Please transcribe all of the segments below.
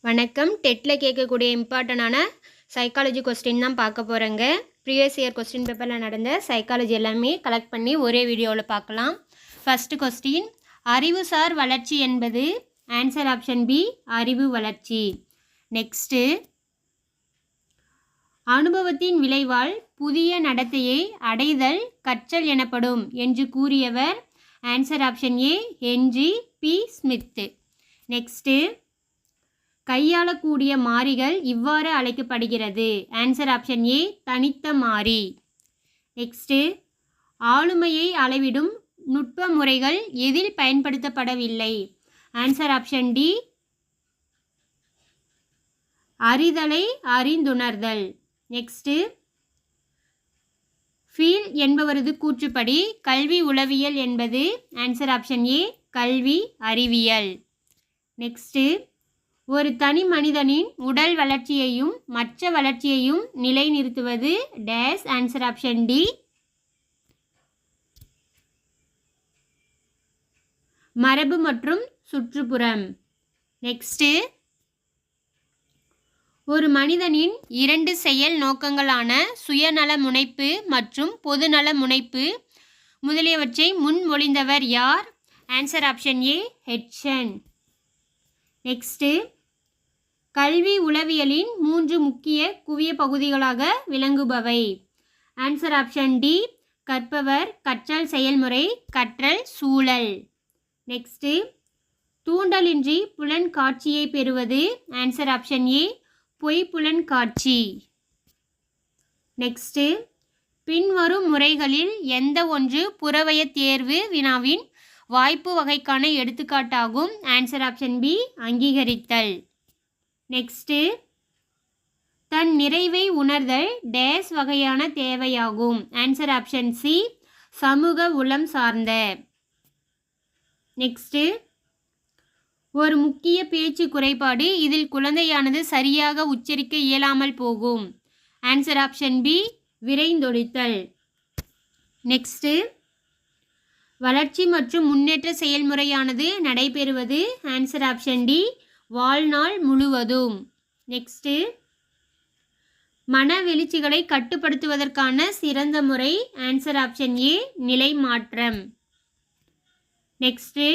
வணக்கம். டெட்டில் கேட்கக்கூடிய இம்பார்ட்டண்டான சைக்காலஜி கொஸ்டின் தான் பார்க்க போகிறேங்க. ப்ரீவியஸ் இயர் கொஸ்டின் பேப்பரில் நடந்த சைக்காலஜி எல்லாமே கலெக்ட் பண்ணி ஒரே வீடியோவில் பார்க்கலாம். ஃபஸ்ட்டு கொஸ்டின், அறிவுசார் வளர்ச்சி என்பது? ஆன்சர் ஆப்ஷன் பி, அறிவு வளர்ச்சி. நெக்ஸ்ட்டு, அனுபவத்தின் விளைவால் புதிய நடத்தையை அடைதல் கற்றல் எனப்படும் என்று கூறியவர்? Answer option A, Henry B Smith. Next, கையாளக்கூடிய மாறிகள் இவ்வாறு அழைக்கப்படுகிறது? ஆன்சர் ஆப்ஷன் ஏ, தனித்த மாறி. நெக்ஸ்ட்டு, ஆளுமையை அளவிடும் நுட்ப முறைகள் எதில் பயன்படுத்தப்படவில்லை? ஆன்சர் ஆப்ஷன் டி, அறிதலை அறிந்துணர்தல். நெக்ஸ்ட்டு, ஃபீல் என்பவரது கூற்றுப்படி கல்வி உளவியல் என்பது? ஆன்சர் ஆப்ஷன் ஏ, கல்வி அறிவியல். நெக்ஸ்ட்டு, ஒரு தனி மனிதனின் உடல் வளர்ச்சியையும் மற்ற வளர்ச்சியையும் நிலைநிறுத்துவது டேஸ்? ஆன்சர் ஆப்ஷன் டி, மரபு மற்றும் சுற்றுப்புறம். நெக்ஸ்ட்டு, ஒரு மனிதனின் இரண்டு செயல் நோக்கங்களான சுயநல முனைப்பு மற்றும் பொதுநல முனைப்பு முதலியவற்றை முன்மொழிந்தவர் யார்? ஆன்சர் ஆப்ஷன் ஏ, ஹெட்சன். நெக்ஸ்ட்டு, கல்வி உளவியலின் 3 முக்கிய குவிய பகுதிகளாக விளங்குபவை? ஆன்சர் ஆப்ஷன் டி, கற்பவர், கற்றல் செயல்முறை, கற்றல் சூழல். நெக்ஸ்ட்டு, தூண்டலின்றி புலன் காட்சியை பெறுவது? ஆன்சர் ஆப்ஷன் ஏ, பொய்ப்புலன் காட்சி. நெக்ஸ்ட்டு, பின்வரும் முறைகளில் எந்த ஒன்று புறவய தேர்வு வினாவின் வாய்ப்பு வகைக்கான எடுத்துக்காட்டாகும்? ஆன்சர் ஆப்ஷன் பி, அங்கீகரித்தல். நெக்ஸ்ட்டு, தன் நிறைவை உணர்தல் டேஸ் வகையான தேவையாகும்? ஆன்சர் ஆப்ஷன் சி, சமூக உளம் சார்ந்த. நெக்ஸ்ட்டு, ஒரு முக்கிய பேச்சு குறைபாடு இதில் குழந்தையானது சரியாக உச்சரிக்க இயலாமல் போகும்? ஆன்சர் ஆப்ஷன் பி, விரைந்தொழித்தல். நெக்ஸ்ட்டு, வளர்ச்சி மற்றும் முன்னேற்ற செயல்முறையானது நடைபெறுவது? ஆன்சர் ஆப்ஷன் டி, வாழ்நாள் முழுவதும். நெக்ஸ்ட்டு, மனவெழுச்சிகளை கட்டுப்படுத்துவதற்கான சிறந்த முறை? ஆன்சர் ஆப்ஷன் ஏ, நிலை மாற்றம். நெக்ஸ்ட்டு,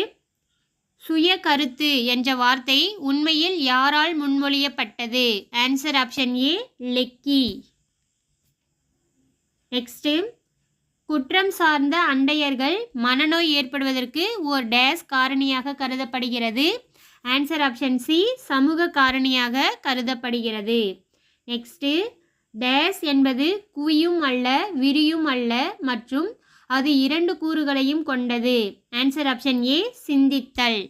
சுய கருத்து என்ற வார்த்தை உண்மையில் யாரால் முன்மொழியப்பட்டது? ஆன்சர் ஆப்ஷன் ஏ, லெக்கி. நெக்ஸ்ட்டு, குற்றம் சார்ந்த அண்டையர்கள் மனநோய் ஏற்படுவதற்கு ஒரு டேஸ் காரணியாக கருதப்படுகிறது? ஆன்சர் ஆப்ஷன் சி, சமூக காரணியாக கருதப்படுகிறது. நெக்ஸ்ட்டு, டேஸ் என்பது குவியும் அல்ல விரியும் அல்ல மற்றும் அது 2 கூறுகளையும் கொண்டது? ஆன்சர் ஆப்ஷன் ஏ, சிந்தித்தல்.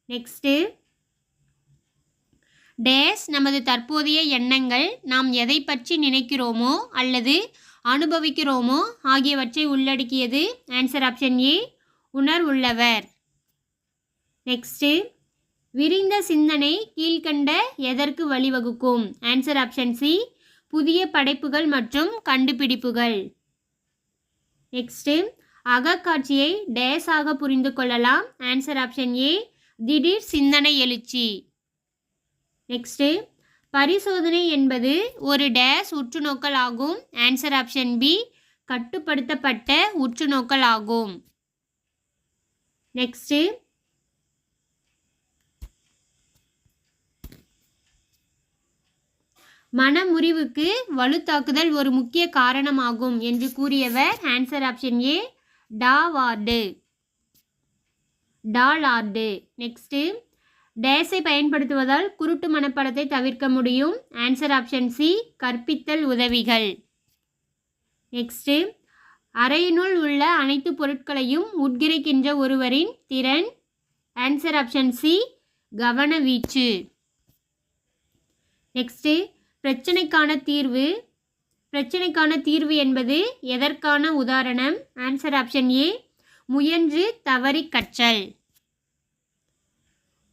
நெக்ஸ்ட்டு, டேஸ் நமது தற்போதைய எண்ணங்கள் நாம் எதை பற்றி நினைக்கிறோமோ அல்லது அனுபவிக்கிறோமோ ஆகியவற்றை உள்ளடக்கியது? ஆன்சர் ஆப்ஷன் ஏ, உணர்வுள்ளவர். நெக்ஸ்ட்டு, விரிந்த சிந்தனை கீழ்கண்ட எதற்கு வழிவகுக்கும்? ஆன்சர் ஆப்ஷன் சி, புதிய படைப்புகள் மற்றும் கண்டுபிடிப்புகள். நெக்ஸ்ட்டு, அகக்காட்சியை டேஸாக புரிந்து கொள்ளலாம்? ஆன்சர் ஆப்ஷன் ஏ, திடீர் சிந்தனை எழுச்சி. நெக்ஸ்ட்டு, பரிசோதனை என்பது ஒரு டேஸ் உற்றுநோக்கல் ஆகும்? ஆன்சர் ஆப்ஷன் பி, கட்டுப்படுத்தப்பட்ட உற்றுநோக்கல் ஆகும். நெக்ஸ்ட்டு, மனமுறிவுக்கு வலுத்தாக்குதல் ஒரு முக்கிய காரணமாகும் என்று கூறியவர்? Answer option A, Dollard. Next, டேஸை பயன்படுத்துவதால் குருட்டு மனப்பாடத்தை தவிர்க்க முடியும்? ஆன்சர் ஆப்ஷன் சி, கற்பித்தல் உதவிகள். நெக்ஸ்ட்டு, அறையினுள் உள்ள அனைத்து பொருட்களையும் உட்கிரகிக்கின்ற ஒருவரின் திறன்? ஆன்சர் ஆப்ஷன் சி, கவனவீச்சு. நெக்ஸ்ட்டு, பிரச்சனைக்கான தீர்வு என்பது எதற்கான உதாரணம்? ஆன்சர் ஆப்ஷன் ஏ, முயன்று தவறி கற்றல்.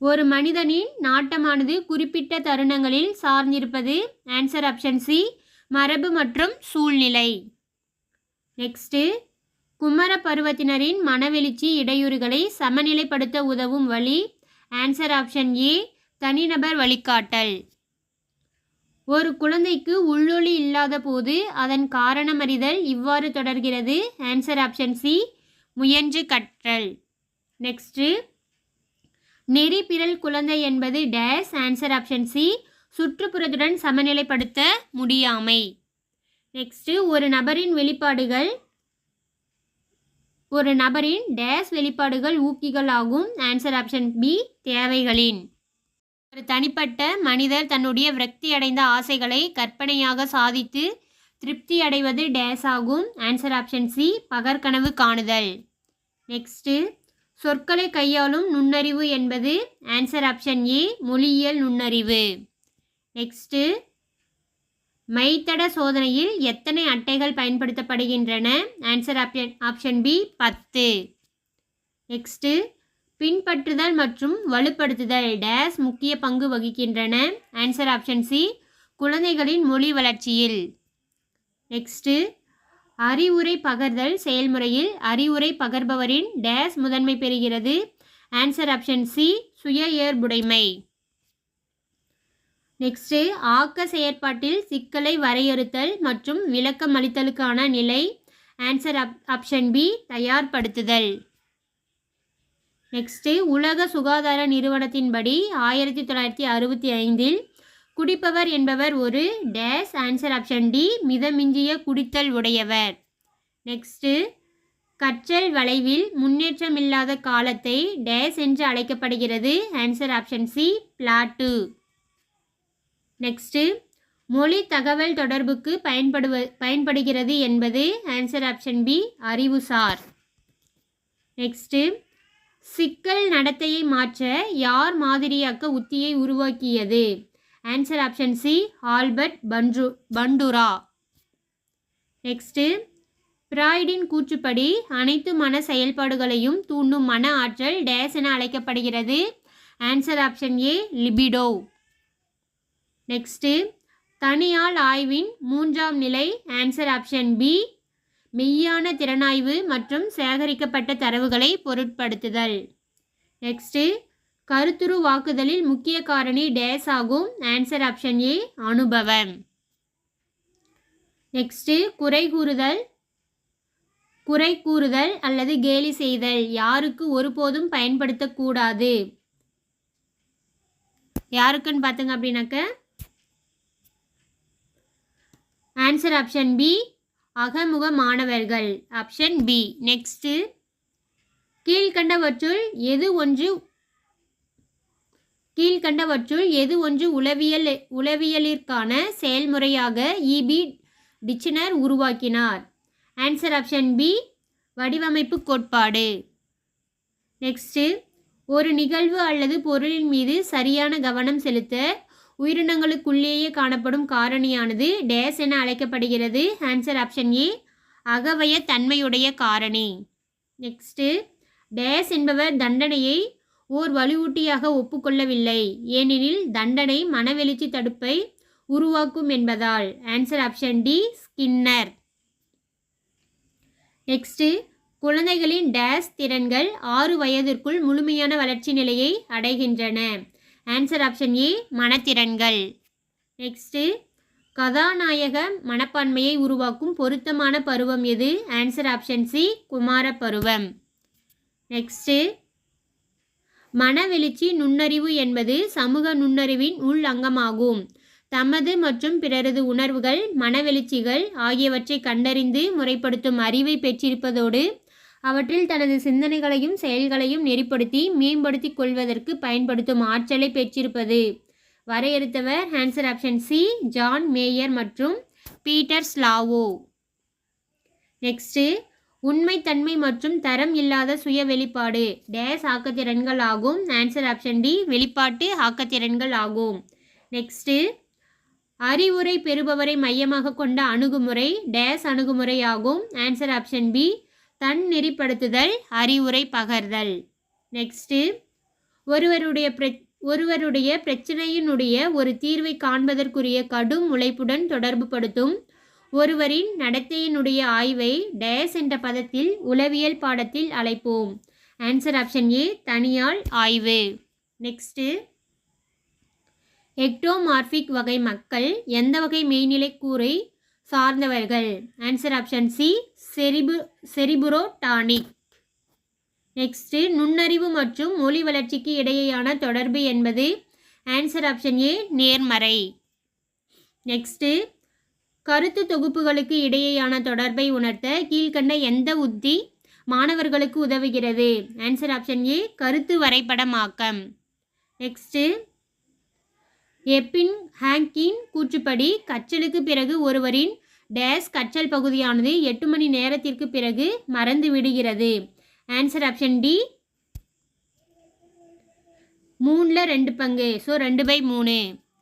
ஒரு மனிதனின் நாட்டமானது குறிப்பிட்ட தருணங்களில் சார்ந்திருப்பது? ஆன்சர் ஆப்ஷன் சி, மரபு மற்றும் சூழ்நிலை. நெக்ஸ்ட்டு, குமர பருவத்தினரின் மனவெழுச்சி இடையூறுகளை சமநிலைப்படுத்த உதவும் வழி? ஆன்சர் ஆப்ஷன் ஏ, தனிநபர் வழிகாட்டல். ஒரு குழந்தைக்கு உள்ளொளி இல்லாத போது அதன் காரணமறிதல் இவ்வாறு தொடர்கிறது. ஆன்சர் ஆப்ஷன் சி, முயன்று கற்றல். நெக்ஸ்ட்டு, நெறிபிறல் குழந்தை என்பது டேஸ். ஆன்சர் ஆப்ஷன் சி, சுற்றுப்புறத்துடன் சமநிலைப்படுத்த முடியாமை. நெக்ஸ்ட்டு, ஒரு நபரின் டேஸ் வெளிப்பாடுகள் ஊக்கிகள் ஆகும். ஆன்சர் ஆப்ஷன் பி, தேவைகளின். ஒரு தனிப்பட்ட மனிதர் தன்னுடைய விரக்தி அடைந்த ஆசைகளை கற்பனையாக சாதித்து திருப்தி அடைவது டேஸ் ஆகும். ஆன்சர் ஆப்ஷன் சி, பகற்கனவு காணுதல். நெக்ஸ்ட்டு, சொற்களை கையாளும் நுண்ணறிவு என்பது ஆன்சர் ஆப்ஷன் ஏ, மொழியியல் நுண்ணறிவு. நெக்ஸ்ட்டு, மைத்தட சோதனையில் எத்தனை அட்டைகள் பயன்படுத்தப்படுகின்றன? Answer option B, 10. நெக்ஸ்ட்டு, பின்பற்றுதல் மற்றும் வலுப்படுத்துதல் டேஸ் முக்கிய பங்கு வகிக்கின்றன. ஆன்சர் ஆப்ஷன் சி, குழந்தைகளின் மொழி வளர்ச்சியில். நெக்ஸ்ட்டு, அறிவுரை பகர்தல் செயல்முறையில் அறிவுரை பகர்பவரின் டேஸ் முதன்மை பெறுகிறது. ஆன்சர் ஆப்ஷன் சி, சுய ஏற்புடைமை. நெக்ஸ்ட்டு, ஆக்க செயற்பாட்டில் சிக்கலை வரையறுத்தல் மற்றும் விளக்கம் அளித்தலுக்கான நிலை. ஆன்சர் ஆப்ஷன் பி, தயார்படுத்துதல். நெக்ஸ்ட்டு, உலக சுகாதார நிறுவனத்தின்படி 1965 குடிப்பவர் என்பவர் ஒரு டேஸ். ஆன்சர் ஆப்ஷன் டி, மிதமிஞ்சிய குடித்தல் உடையவர். நெக்ஸ்ட்டு, கற்றல் வளைவில் முன்னேற்றமில்லாத காலத்தை டேஸ் என்று அழைக்கப்படுகிறது. Answer option C, plateau. Next, மொழி தகவல் தொடர்புக்கு பயன்படுகிறது என்பது ஆன்சர் ஆப்ஷன் பி, அறிவுசார். நெக்ஸ்ட்டு, சிக்கல் நடத்தையை மாற்ற யார் மாதிரியாக்க உத்தியை உருவாக்கியது? Answer option C, Albert Bandura. Next, பிராய்டின் கூற்றுப்படி அனைத்து மன செயல்பாடுகளையும் தூண்டும் மன ஆற்றல் டேஸ் என அழைக்கப்படுகிறது. Answer option A, libido. Next, தனியாள் ஆய்வின் 3ஆம் நிலை. ஆன்சர் ஆப்ஷன் பி, மெய்யான திறனாய்வு மற்றும் சேகரிக்கப்பட்ட தரவுகளை பொருட்படுத்துதல். நெக்ஸ்ட்டு, கருத்துருவாக்குதலில் முக்கிய காரணி டேஸ் ஆகும். ஆன்சர் ஆப்ஷன் ஏ, அனுபவம். நெக்ஸ்ட்டு, குறை கூறுதல் அல்லது கேலி செய்தல் யாருக்கு ஒருபோதும் பயன்படுத்தக்கூடாது? யாருக்குன்னு பார்த்துங்க அப்படின்னாக்க ஆன்சர் ஆப்ஷன் பி, அகமுக மாணவர்கள். Option B. நெக்ஸ்ட்டு, கீழ்கண்டவற்றுள் எது ஒன்று உளவியலிற்கான செயல்முறையாக இபி டிச்சனர் உருவாக்கினார்? ஆன்சர் ஆப்ஷன் பி, வடிவமைப்பு கோட்பாடு. நெக்ஸ்ட்டு, ஒரு நிகழ்வு அல்லது பொருளின் மீது சரியான கவனம் செலுத்த உயிரினங்களுக்குள்ளேயே காணப்படும் காரணியானது டேஸ் என அழைக்கப்படுகிறது. ஆன்சர் ஆப்ஷன் ஏ, அகவய தன்மையுடைய காரணி. நெக்ஸ்ட்டு, டேஸ் என்பவர் தண்டனையை ஓர் வலுவூட்டியாக ஒப்புக்கொள்ளவில்லை, ஏனெனில் தண்டனை மனவெழுச்சி தடுப்பை உருவாக்கும் என்பதால். Answer option D, Skinner. Next, குழந்தைகளின் டேஸ் திறன்கள் 6 வயதிற்குள் முழுமையான வளர்ச்சி நிலையை அடைகின்றன. ஆன்சர் ஆப்ஷன் ஏ, மனத்திறன்கள். நெக்ஸ்ட்டு, கதாநாயக மனப்பான்மையை உருவாக்கும் பொருத்தமான பருவம் எது? ஆன்சர் ஆப்ஷன் சி, குமார பருவம். நெக்ஸ்ட்டு, மனவெழுச்சி நுண்ணறிவு என்பது சமூக நுண்ணறிவின் உள் அங்கமாகும். தமது மற்றும் பிறரது உணர்வுகள், மனவெழுச்சிகள் ஆகியவற்றை கண்டறிந்து முறைப்படுத்தும் அறிவை பெற்றிருப்பதோடு அவற்றில் தனது சிந்தனைகளையும் செயல்களையும் நெறிப்படுத்தி மேம்படுத்திக் கொள்வதற்கு பயன்படுத்தும் ஆற்றலை பெற்றிருப்பது. வரையறுத்தவர் answer option C, John Mayer மற்றும் பீட்டர் ஸ்லாவோ. நெக்ஸ்ட்டு, உண்மைத்தன்மை மற்றும் தரம் இல்லாத சுய வெளிப்பாடு டேஸ் ஆக்கத்திறன்கள் ஆகும். ஆன்சர் ஆப்ஷன் டி, வெளிப்பாட்டு ஆக்கத்திறன்கள் ஆகும். நெக்ஸ்ட்டு, அறிவுரை பெறுபவரை மையமாக கொண்ட அணுகுமுறை டேஸ் அணுகுமுறை ஆகும். ஆன்சர் ஆப்ஷன் பி, தன் நெறிப்படுத்துதல் அறிவுரை பகர்தல். நெக்ஸ்ட்டு, ஒருவருடைய பிரச்சனையினுடைய ஒரு தீர்வை காண்பதற்குரிய கடும் உழைப்புடன் தொடர்பு படுத்தும் ஒருவரின் நடத்தையினுடைய ஆய்வை டேஸ் என்ற பதத்தில் உளவியல் பாடத்தில் அழைப்போம். ஆன்சர் ஆப்ஷன் ஏ, தனியாள் ஆய்வு. நெக்ஸ்ட்டு, எக்டோமார்பிக் வகை மக்கள் எந்த வகை மெய்நிலை கூறை சார்ந்தவர்கள்? Answer option C, cerebrotonic. Next, நுண்ணறிவு மற்றும் மொழி வளர்ச்சிக்கு இடையேயான தொடர்பு என்பது? ஆன்சர் ஆப்ஷன் ஏ, நேர்மறை. நெக்ஸ்ட்டு, கருத்து தொகுப்புகளுக்கு இடையேயான தொடர்பை உணர்த்த கீழ்கண்ட எந்த உத்தி மாணவர்களுக்கு உதவுகிறது? ஆன்சர் ஆப்ஷன் ஏ, கருத்து வரைபடமாக்கம். நெக்ஸ்ட்டு, எப்பின் ஹாங்கின் கூற்றுப்படி கற்றலுக்கு பிறகு ஒருவரின் டேஸ் கற்றல் பகுதியானது 8 மணி நேரத்திற்கு பிறகு மறந்து விடுகிறது. ஆன்சர் ஆப்ஷன் டி, 3/2 பங்கு. ஸோ 2/3.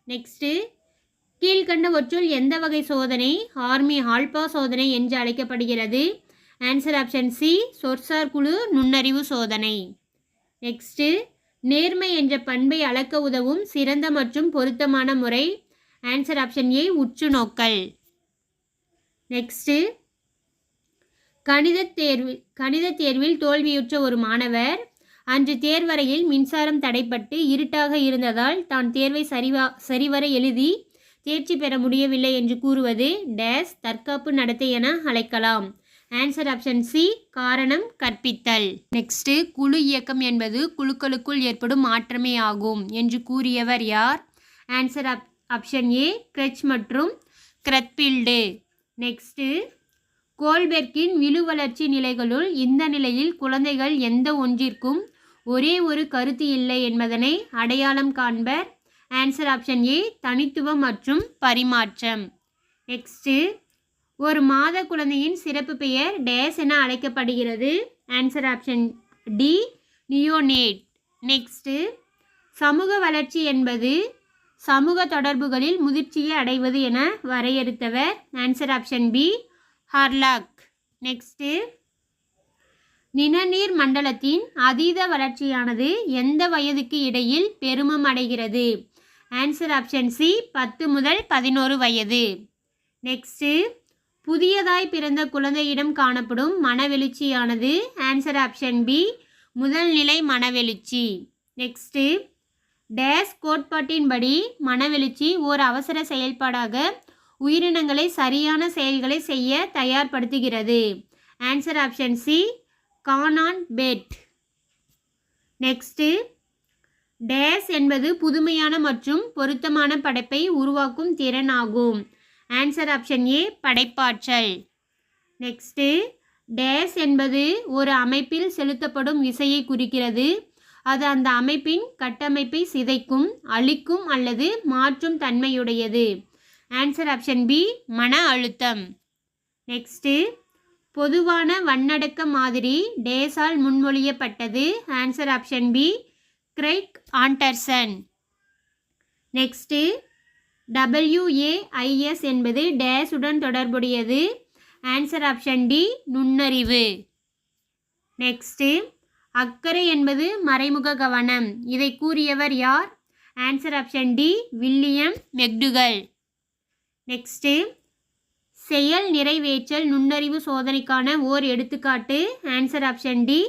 நெக்ஸ்ட்டு, கீழ்கண்டவற்றுள் எந்த வகை சோதனை ஆர்மி ஆல்பா சோதனை என்று அழைக்கப்படுகிறது? ஆன்சர் ஆப்ஷன் சி, சொற்சார் குழு நுண்ணறிவு சோதனை. நெக்ஸ்ட்டு, நேர்மை என்ற பண்பை அளக்க உதவும் சிறந்த மற்றும் பொருத்தமான முறை? ஆன்சர் ஆப்ஷன் ஏ, உற்று நோக்கல். நெக்ஸ்ட்டு, கணித தேர்வில் தோல்வியுற்ற ஒரு மாணவர் அன்று தேர்வறையில் மின்சாரம் தடைப்பட்டு இருட்டாக இருந்ததால் தான் தேர்வை சரிவர எழுதி தேர்ச்சி பெற முடியவில்லை என்று கூறுவது டேஸ் தற்காப்பு நடத்தை என அழைக்கலாம். ஆன்சர் ஆப்ஷன் சி, காரணம் கற்பித்தல். நெக்ஸ்ட்டு, குழு இயக்கம் என்பது குழுக்களுக்குள் ஏற்படும் மாற்றமே ஆகும் என்று கூறியவர் யார்? ஆன்சர் ஆப்ஷன் ஏ, கிரெச் மற்றும் கிரத்பில்டு. நெக்ஸ்ட்டு, கோல்பெர்க்கின் விழு வளர்ச்சி நிலைகளுள் இந்த நிலையில் குழந்தைகள் எந்த ஒன்றிற்கும் ஒரே ஒரு கருத்து இல்லை என்பதனை அடையாளம் காண்பர்? ஆன்சர் ஆப்ஷன் ஏ, தனித்துவம் மற்றும் பரிமாற்றம். நெக்ஸ்ட்டு, ஒரு மாத குழந்தையின் சிறப்பு பெயர் டேஸ் என அழைக்கப்படுகிறது? Answer option D, neonate. Next, சமூக வளர்ச்சி என்பது சமூக தொடர்புகளில் முதிர்ச்சியை அடைவது என வரையறுத்தவர்? Answer option B, Hurlock. Next, நிணநீர் மண்டலத்தின் அதீத வளர்ச்சியானது எந்த வயதுக்கு இடையில் பெருமம் அடைகிறது? ஆன்சர் ஆப்ஷன் சி, 10 முதல் 11 வயது. நெக்ஸ்ட்டு, புதியதாய் பிறந்த குழந்தையிடம் காணப்படும் மனவெழுச்சியானது? ஆன்சர் ஆப்ஷன் பி, முதல் நிலை மனவெழுச்சி. நெக்ஸ்ட்டு, டேஸ் கோட்பாட்டின்படி மனவெழுச்சி ஓர் அவசர செயல்பாடாக உயிரினங்களை சரியான செயல்களை செய்ய தயார்படுத்துகிறது? ஆன்சர் ஆப்ஷன் சி, கானான் பெட். நெக்ஸ்ட்டு, டேஸ் என்பது புதுமையான மற்றும் பொருத்தமான படைப்பை உருவாக்கும் திறன் ஆகும்? ஆன்சர் ஆப்ஷன் ஏ, படைப்பாற்றல். நெக்ஸ்ட்டு, டேஸ் என்பது ஒரு அமைப்பில் செலுத்தப்படும் விசையை குறிக்கிறது. அது அந்த அமைப்பின் கட்டமைப்பை சிதைக்கும், அழிக்கும் அல்லது மாற்றும் தன்மையுடையது? ஆன்சர் ஆப்ஷன் பி, மன அழுத்தம். நெக்ஸ்ட்டு, பொதுவான வண்ணடக்க மாதிரி டேஸால் முன்மொழியப்பட்டது? Answer option B, Craig Anderson. Next, WAIS என்பது டேஸுடன் தொடர்புடையது? ஆன்சர் ஆப்ஷன் டி, நுண்ணறிவு. நெக்ஸ்ட்டு, அக்கறை என்பது மறைமுக கவனம். இதை கூறியவர் யார்? Answer option D, William McDougall. Next, செயல் நிறைவேற்றல் நுண்ணறிவு சோதனைக்கான ஓர் எடுத்துக்காட்டு? ஆன்சர் ஆப்ஷன் டி,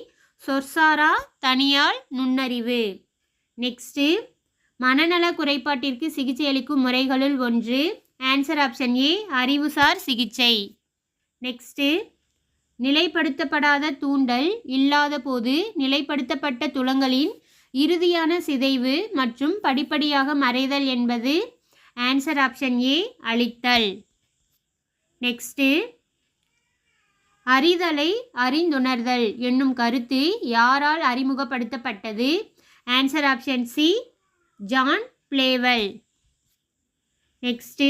சொற்சாரா தனியால் நுண்ணறிவு. நெக்ஸ்ட்டு, மனநல குறைபாட்டிற்கு சிகிச்சை அளிக்கும் முறைகளுள் ஒன்று? ஆன்சர் ஆப்ஷன் ஏ, அறிவுசார் சிகிச்சை. நெக்ஸ்ட்டு, நிலைப்படுத்தப்படாத தூண்டல் இல்லாத போது நிலைப்படுத்தப்பட்ட துலங்களின் இறுதியான சிதைவு மற்றும் படிப்படியாக மறைதல் என்பது? ஆன்சர் ஆப்ஷன் ஏ, அழித்தல். நெக்ஸ்ட்டு, அறிதலை அறிந்துணர்தல் என்னும் கருத்து யாரால் அறிமுகப்படுத்தப்பட்டது? Answer option C, John Flavell. Next,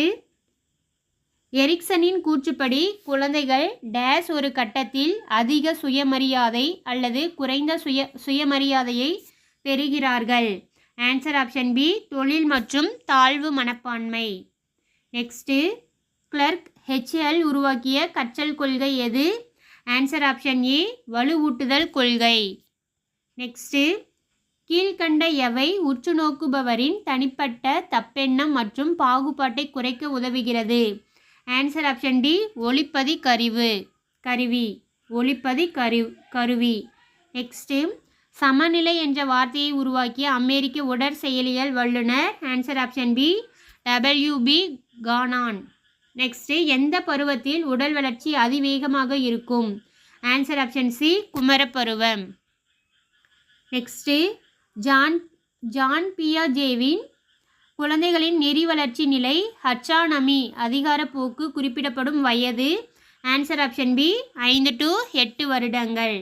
எரிக்சனின் கூற்றுப்படி குழந்தைகள் டேஸ் ஒரு கட்டத்தில் அதிக சுயமரியாதை அல்லது குறைந்த சுயமரியாதையை பெறுகிறார்கள்? ஆன்சர் ஆப்ஷன் பி, தொழில் மற்றும் தாழ்வு மனப்பான்மை. நெக்ஸ்ட்டு, கிளர்க் HL உருவாக்கிய கற்றல் கொள்கை எது? ஆன்சர் ஆப்ஷன் ஏ, வலுவூட்டுதல் கொள்கை. நெக்ஸ்ட்டு, கீழ்கண்ட எவை உற்று நோக்குபவரின் தனிப்பட்ட தப்பெண்ணம் மற்றும் பாகுபாட்டை குறைக்க உதவுகிறது? ஆன்சர் ஆப்ஷன் டி, ஒளிப்பதி கருவி. நெக்ஸ்ட்டு, சமநிலை என்ற வார்த்தையை உருவாக்கிய அமெரிக்க உடற்செயலியல் வல்லுனர். Answer option B WB Cannon. Next, எந்த பருவத்தில் உடல் வளர்ச்சி அதிவேகமாக இருக்கும்? ஆன்சர் ஆப்ஷன் சி குமரப்பருவம். நெக்ஸ்ட்டு, ஜான் பியாஜேவின் குழந்தைகளின் நெறி வளர்ச்சி நிலை ஹச்சானமி அதிகாரப்போக்கு குறிப்பிடப்படும் வயது. ஆன்சர் ஆப்ஷன் பி 5 to 8 வருடங்கள்.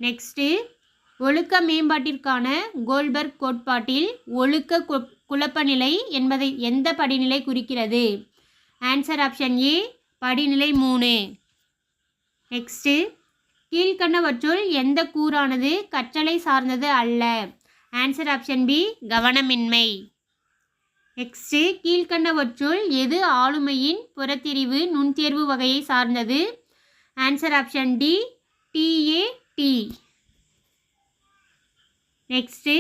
நெக்ஸ்ட்டு, ஒழுக்க மேம்பாட்டிற்கான கோல்பர்க் கோட்பாட்டில் ஒழுக்க குழப்பநிலை என்பதை எந்த படிநிலை குறிக்கிறது? ஆன்சர் ஆப்ஷன் ஏ படிநிலை 3. நெக்ஸ்ட்டு, கீழ்கண்டவற்றுள் எந்த கூறானது கற்றலை சார்ந்தது அல்ல? ஆன்சர் ஆப்ஷன் பி கவனமின்மை. நெக்ஸ்ட்டு, கீழ்கண்டவற்றுள் எது ஆளுமையின் புறத்தெரிவு நுண்தேர்வு வகையை சார்ந்தது? Answer option D TAT. Next,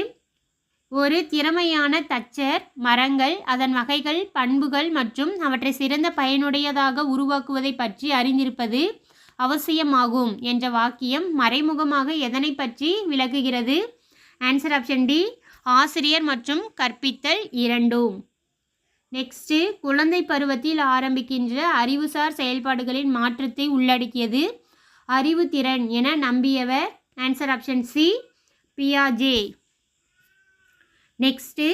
ஒரு திறமையான தச்சர் மரங்கள், அதன் வகைகள், பண்புகள் மற்றும் அவற்றை சிறந்த பயனுடையதாக உருவாக்குவதை பற்றி அறிந்திருப்பது அவசியமாகும் என்ற வாக்கியம் மறைமுகமாக எதனை பற்றி விளக்குகிறது? ஆன்சர் ஆப்ஷன் டி ஆசிரியர் மற்றும் கற்பித்தல் இரண்டும். நெக்ஸ்ட்டு, குழந்தை பருவத்தில் ஆரம்பிக்கின்ற அறிவுசார் செயல்பாடுகளின் மாற்றத்தை உள்ளடக்கியது அறிவுத்திறன் என நம்பியவர். ஆன்சர் ஆப்ஷன் சி பியாஜே. நெக்ஸ்ட்டு,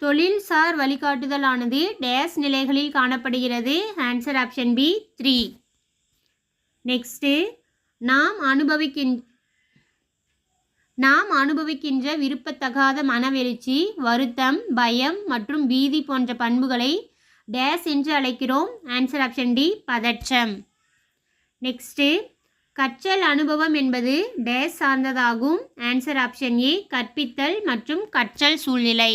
தொழில்சார் வழிகாட்டுதலானது டேஸ் நிலைகளில் காணப்படுகிறது? Answer option B 3. நெக்ஸ்ட்டு, நாம் அனுபவிக்கின்ற விருப்பத்தகாத மனவெழுச்சி, வருத்தம், பயம் மற்றும் பீதி போன்ற பண்புகளை டேஸ் என்று அழைக்கிறோம்? ஆன்சர் ஆப்ஷன் டி பதற்றம். நெக்ஸ்ட்டு, கற்றல் அனுபவம் என்பது டேஸ் சார்ந்ததாகும்? ஆன்சர் ஆப்ஷன் ஏ கற்பித்தல் மற்றும் கற்றல் சூழ்நிலை.